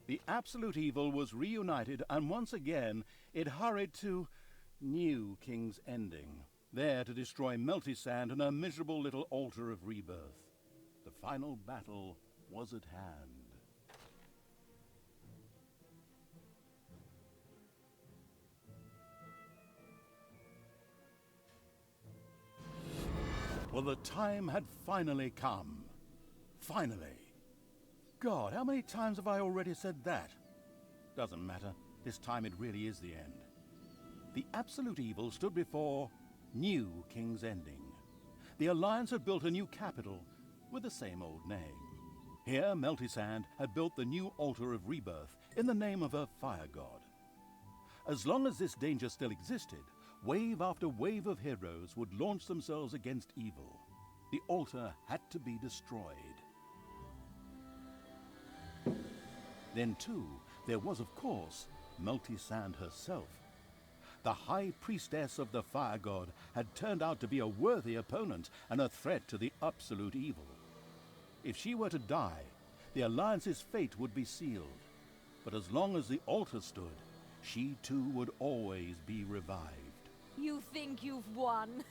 The absolute evil was reunited, and once again it hurried to New King's Ending, there to destroy Meltisand and her miserable little altar of rebirth. The final battle was at hand. Well, the time had finally come. Finally. God, how many times have I already said that? Doesn't matter. This time it really is the end. The absolute evil stood before New King's Ending. The Alliance had built a new capital with the same old name. Here, Meltisand had built the new altar of rebirth in the name of her fire god. As long as this danger still existed, wave after wave of heroes would launch themselves against evil. The altar had to be destroyed. Then, too, there was, of course, Meltisand herself. The High Priestess of the Fire God had turned out to be a worthy opponent and a threat to the absolute evil. If she were to die, the Alliance's fate would be sealed. But as long as the altar stood, she too would always be revived. You think you've won?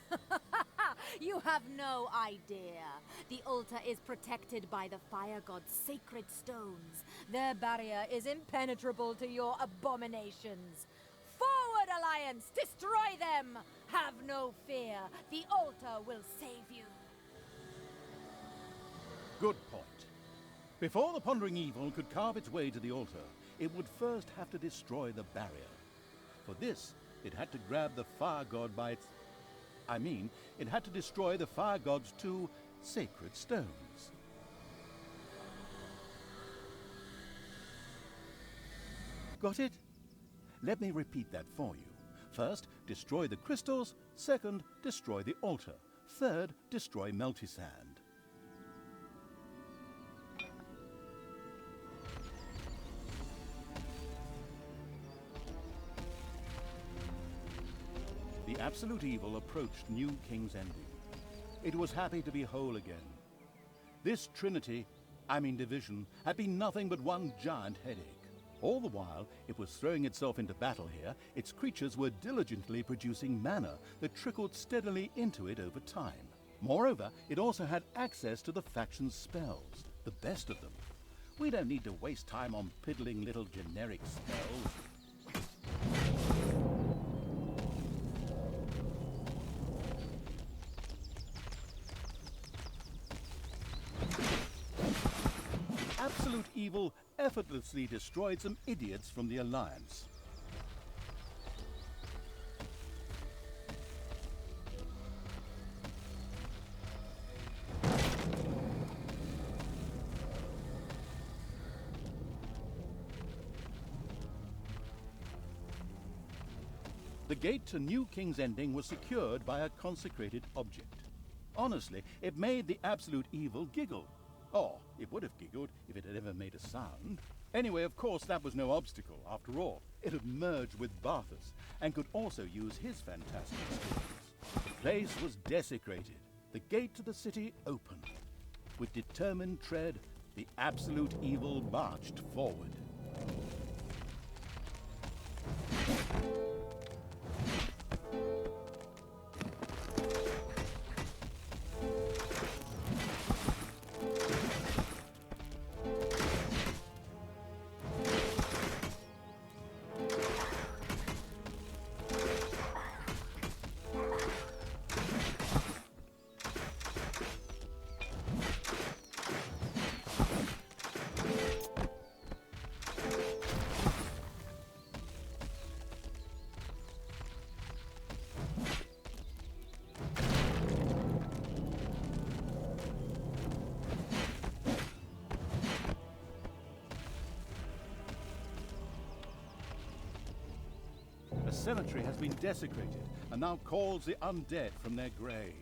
You have no idea. The altar is protected by the Fire God's sacred stones. Their barrier is impenetrable to your abominations. Forward, Alliance! Destroy them! Have no fear. The altar will save you. Good point. Before the Pondering Evil could carve its way to the altar, it would first have to destroy the barrier. For this, it had to grab the Fire God by its... it had to destroy the Fire God's 2 sacred stones. Got it? Let me repeat that for you. First, destroy the crystals. Second, destroy the altar. Third, destroy Meltisand. The absolute evil approached New King's Ending. It was happy to be whole again. This division, had been nothing but one giant headache. All the while it was throwing itself into battle here, its creatures were diligently producing mana that trickled steadily into it over time. Moreover, it also had access to the faction's spells, the best of them. We don't need to waste time on piddling little generic spells. Absolute evil effortlessly destroyed some idiots from the Alliance. The gate to New King's Ending was secured by a consecrated object. Honestly, it made the absolute evil giggle. Or, it would have giggled if it had ever made a sound. Anyway, of course, that was no obstacle. After all, it had merged with Barthas, and could also use his fantastic skills. The place was desecrated, the gate to the city open. With determined tread, the absolute evil marched forward. The cemetery has been desecrated and now calls the undead from their graves.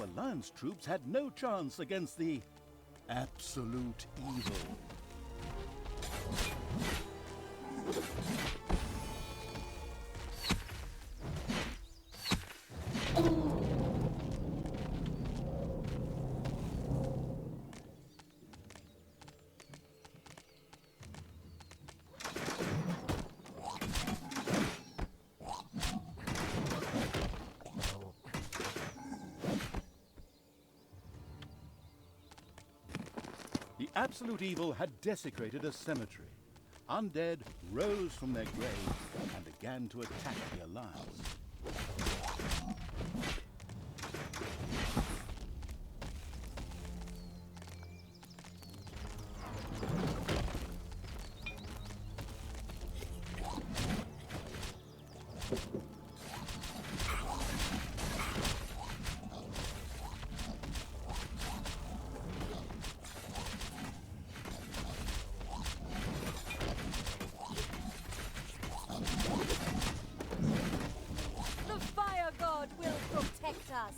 Alliance troops had no chance against the Absolute Evil. The Absolute Evil had desecrated a cemetery. Undead rose from their graves and began to attack the Alliance. The Fire God will protect us.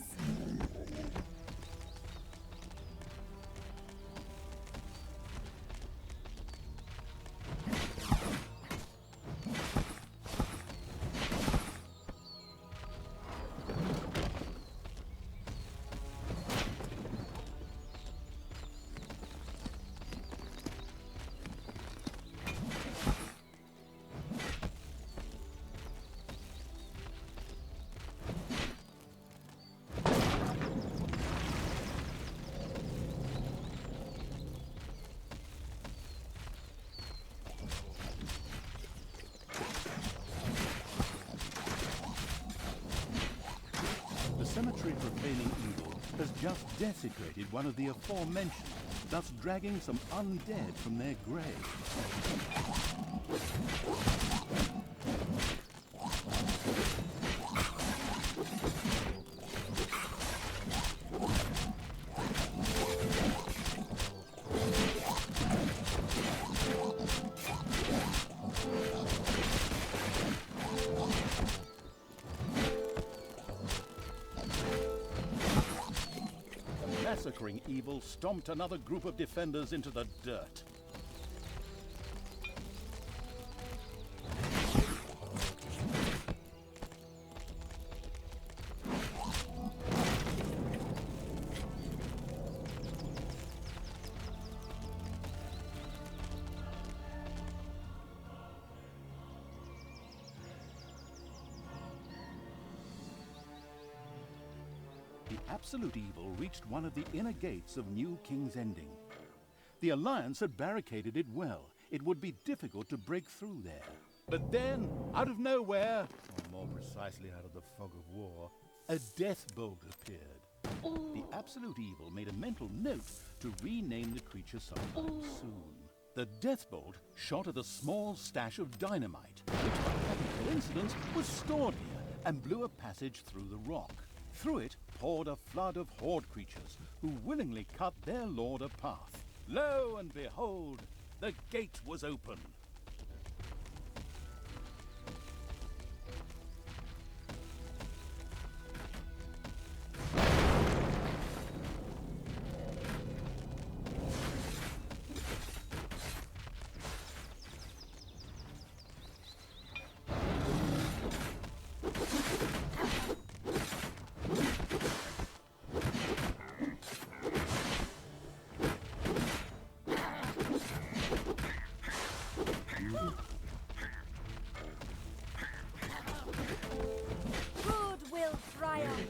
The cemetery profaning evil has just desecrated one of the aforementioned, thus dragging some undead from their graves. Massacring evil stomped another group of defenders into the dirt. The Absolute Evil reached one of the inner gates of New King's Ending. The Alliance had barricaded it well. It would be difficult to break through there. But then, out of nowhere, or more precisely out of the fog of war, a death bolt appeared. The Absolute Evil made a mental note to rename the creature sometime soon. The death bolt shot at a small stash of dynamite, which by happy coincidence was stored here, and blew a passage through the rock. Through it poured a flood of horde creatures who willingly cut their lord a path. Lo and behold, the gate was open. Good will triumph.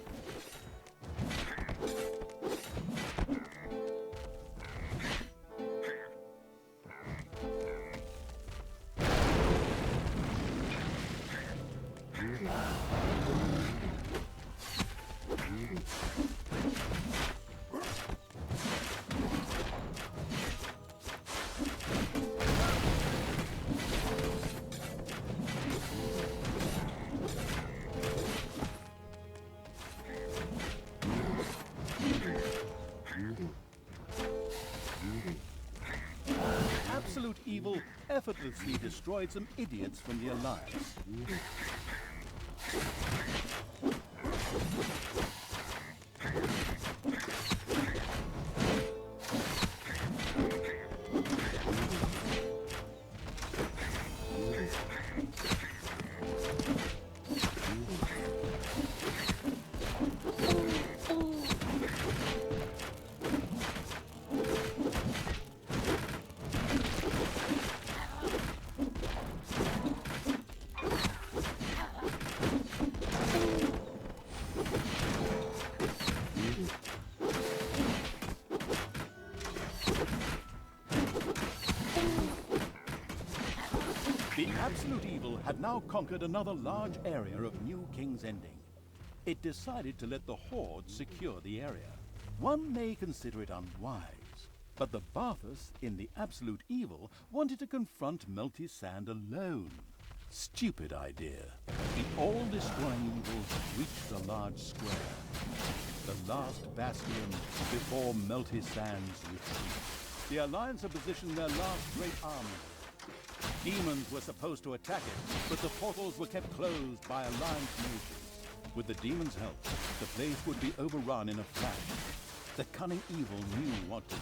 Absolute Evil effortlessly destroyed some idiots from the Alliance. The absolute evil had now conquered another large area of New King's Ending. It decided to let the Horde secure the area. One may consider it unwise, but the Barthas in the absolute evil wanted to confront Melty-Sand alone. Stupid idea. The all-destroying evils reached the large square, the last bastion before Melty-Sand's retreat. The Alliance had positioned their last great army. Demons were supposed to attack it, but the portals were kept closed by Alliance mages. With the demons' help, the place would be overrun in a flash. The cunning evil knew what to do.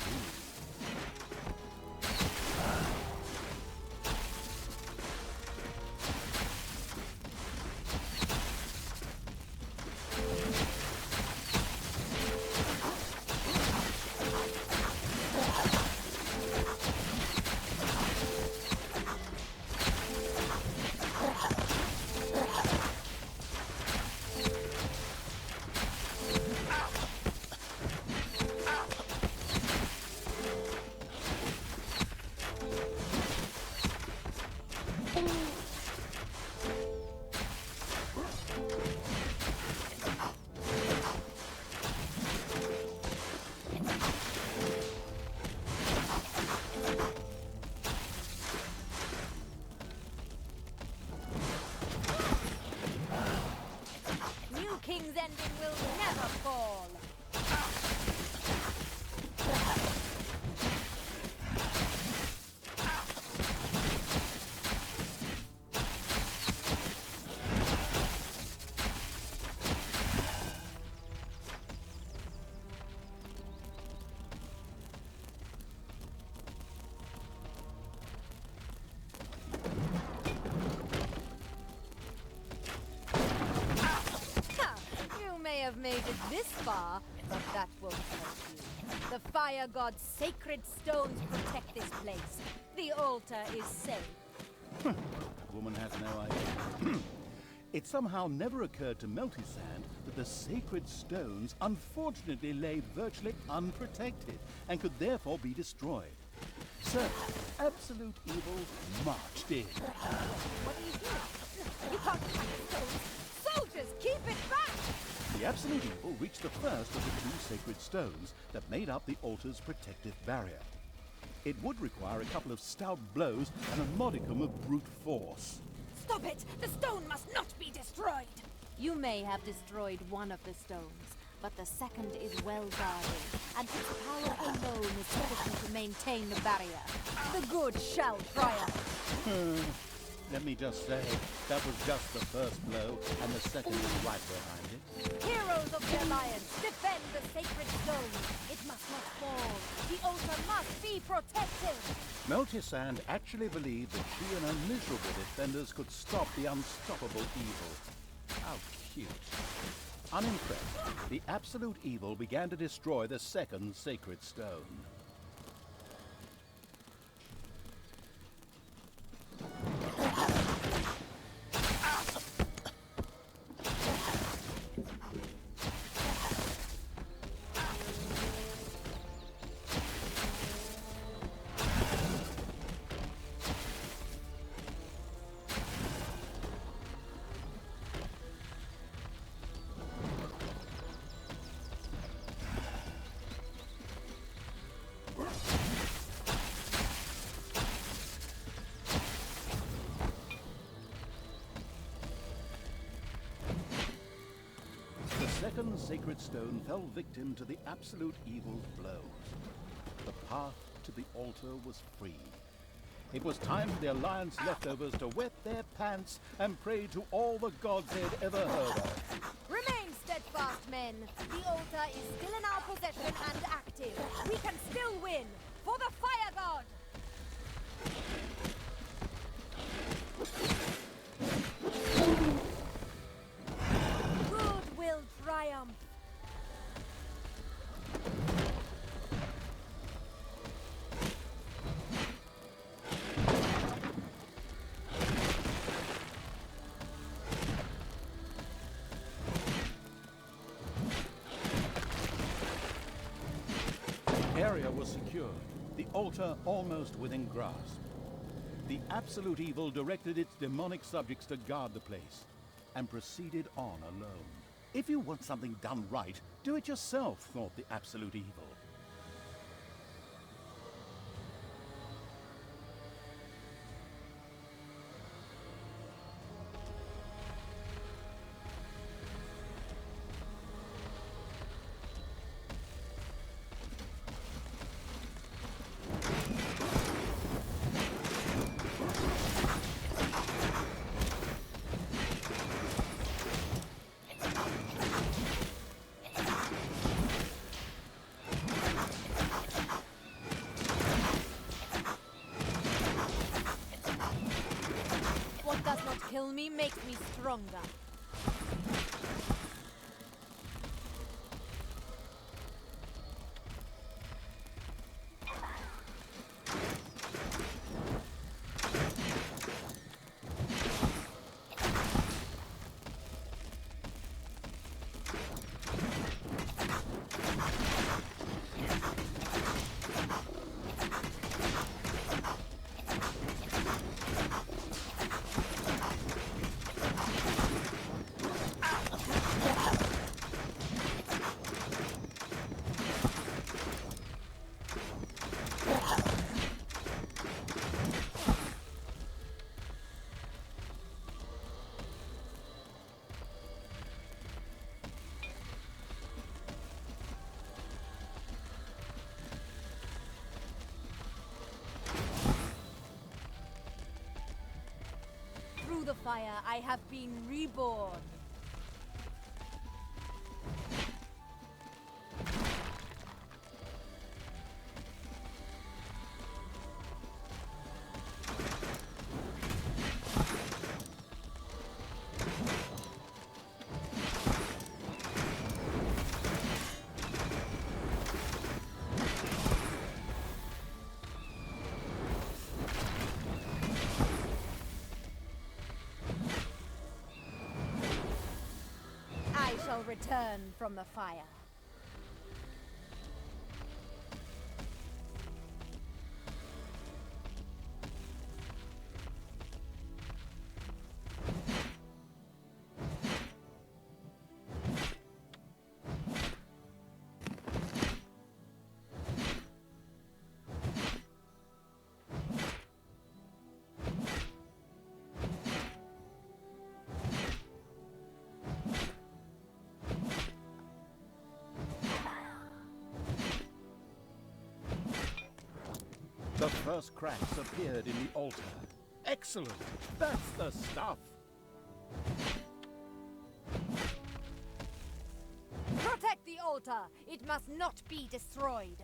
King's Ending will never fall. Have made it this far, but that won't hurt you. The Fire God's sacred stones protect this place. The altar is safe. That woman has no idea. It somehow never occurred to Melty-Sand that the sacred stones unfortunately lay virtually unprotected and could therefore be destroyed. So, absolute evil marched in. What are you doing? You can't touch the stones! Soldiers, keep it back! The absolute evil reached the first of the two sacred stones that made up the altar's protective barrier. It would require a couple of stout blows and a modicum of brute force. Stop it! The stone must not be destroyed! You may have destroyed one of the stones, but the second is well guarded, and its power alone is sufficient to maintain the barrier. The good shall triumph! Let me just say, that was just the first blow, and the second is right behind it. Heroes of the Alliance, defend the sacred stone! It must not fall! The altar must be protected! Melty-Sand actually believed that she and her miserable defenders could stop the unstoppable evil. How cute. Unimpressed, the absolute evil began to destroy the second sacred stone. The second sacred stone fell victim to the absolute evil's blows. The path to the altar was free. It was time for the Alliance leftovers to wet their pants and pray to all the gods they'd ever heard of. Remain steadfast, men. The altar is still in our possession and active. We can still win. For the Fire God! Good will triumph. The area was secured, the altar almost within grasp. the absolute evil directed its demonic subjects to guard the place, and proceeded on alone. If you want something done right, do it yourself, thought the absolute evil. What does not kill me makes me stronger. Through the fire, I have been reborn. I shall return from the fire. The first cracks appeared in the altar. Excellent! That's the stuff! Protect the altar! It must not be destroyed.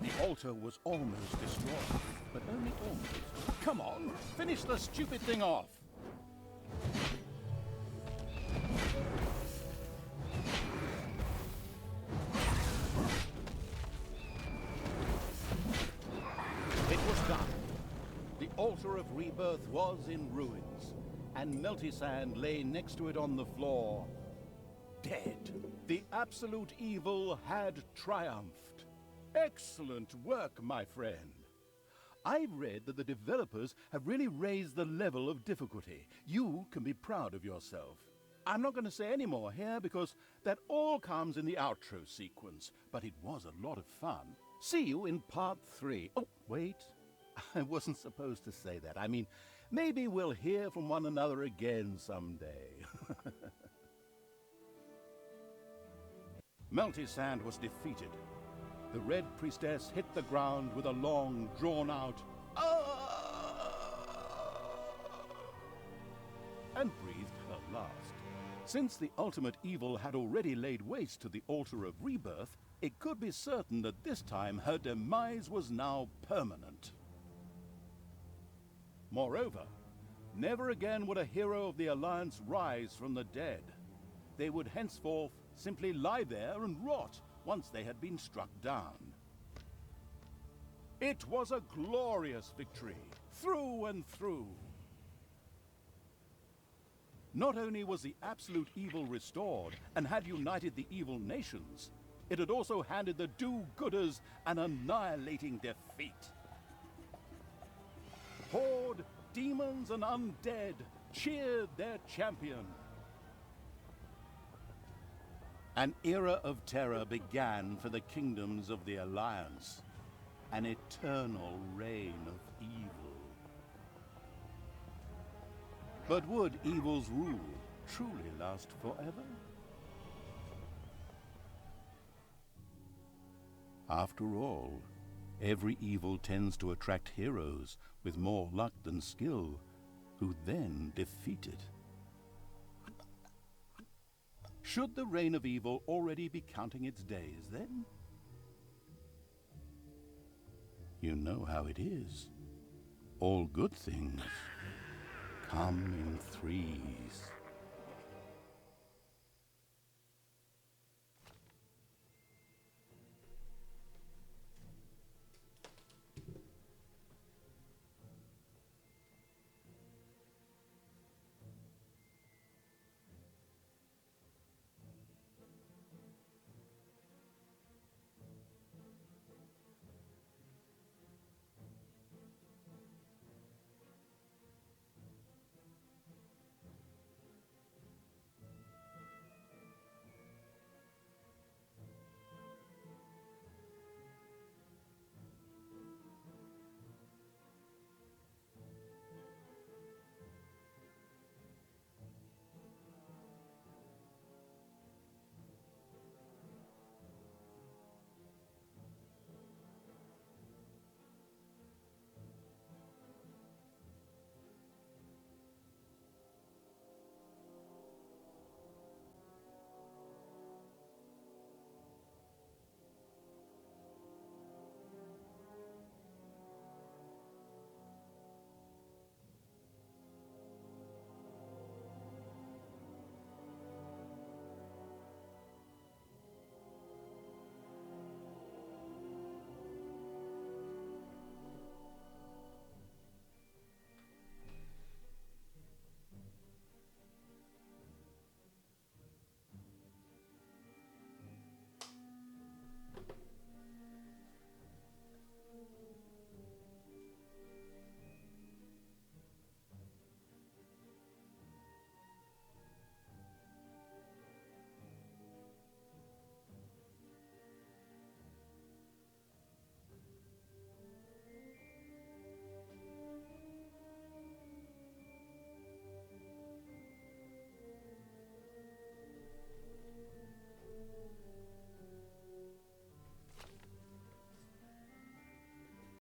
The altar was almost destroyed, but only almost. Come on, finish the stupid thing off! It was done. The altar of rebirth was in ruins, and Meltisand lay next to it on the floor, dead. The absolute evil had triumphed. Excellent work, my friend. I've read that the developers have really raised the level of difficulty. You can be proud of yourself. I'm not going to say any more here because that all comes in the outro sequence, but it was a lot of fun. See you in part 3. Oh, wait. I wasn't supposed to say that. I mean, maybe we'll hear from one another again someday. Meltisand was defeated. The Red Priestess hit the ground with a long, drawn-out and breathed her last. Since the ultimate evil had already laid waste to the altar of rebirth, it could be certain that this time her demise was now permanent. Moreover, never again would a hero of the Alliance rise from the dead. They would henceforth simply lie there and rot once they had been struck down. It was a glorious victory, through and through. Not only was the absolute evil restored and had united the evil nations, it had also handed the do-gooders an annihilating defeat. Horde, demons, and undead cheered their champion. An era of terror began for the kingdoms of the Alliance, an eternal reign of evil. But would evil's rule truly last forever? After all, every evil tends to attract heroes with more luck than skill, who then defeat it. Should the reign of evil already be counting its days, then? You know how it is. All good things come in threes.